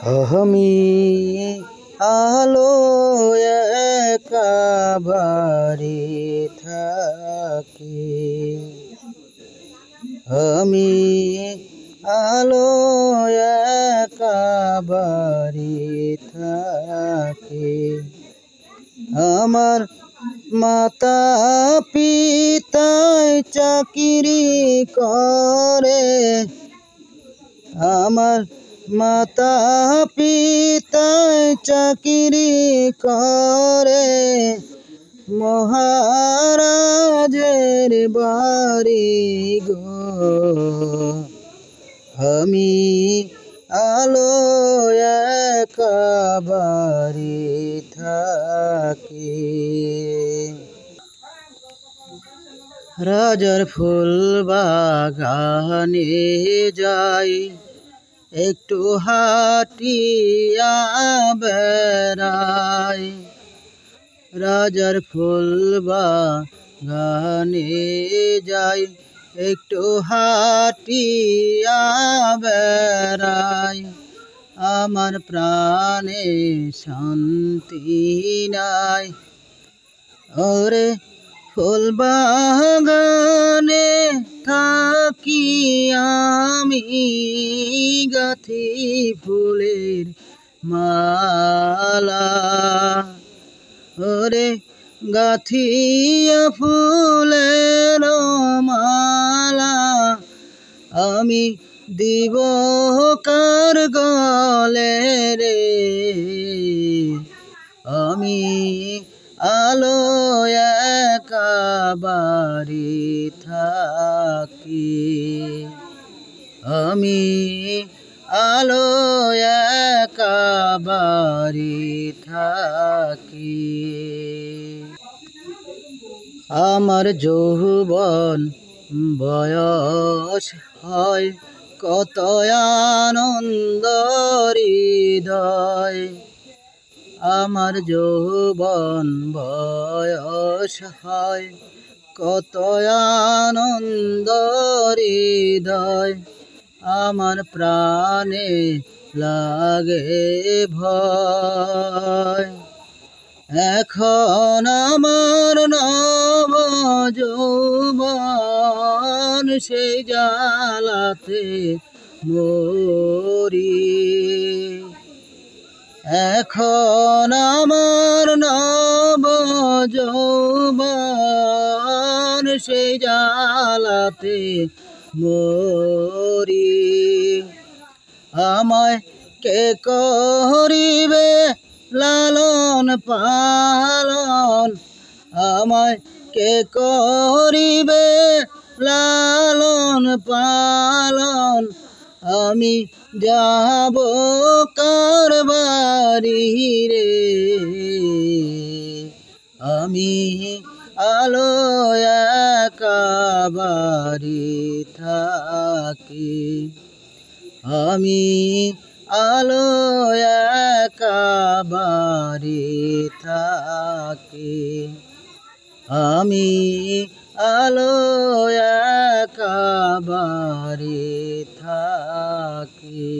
আমি আলো একাবারে থাকি, আমি আলো একাবারে থাকি। আমার মাতা পিতায় চাকরি করে, আমার মাতা পিতায় চাকরি করে মহারাজের বাড়ি গো। আমি আলো একাবারে থাকি। রাজার ফুল বাগানে যাই, একটু হাঁটিয়া বেড়াই। রাজার ফুল বাগানে যাই, একটু হাঁটিয়া বেড়াই। আমার প্রাণে শান্তি নাই, ওরে ফুল বাগানে থাকি আমি, গাঁথি ফুলের মালা। ওরে গাঁথিয়া ফুলের মালা, আমি দিব কার গলে রে। আমি আলো একাবারে থাকি, আমি আলো একাবারে থাকি। আমার যৌবন বয়স হয়, কত আনন্দ হৃদয়। আমার যৌবন বয়স হয়, কত আনন্দ হৃদয়। আমার প্রাণে লাগে ভয়, এখন আমার নব যৌবন, সেই জ্বালাতে মরি। এখন আমার নব যৌবন, সেই জ্বালাতে মরি। আমায় কে করিবে লালন পালন, আমায় কে করিবে লালন পালন। আমি যাব কার বাড়ি রে। আমি আলো একাবারে থাকি, আমি আলো একাবারে থাকি, আমি আলো একাবারে থাকি।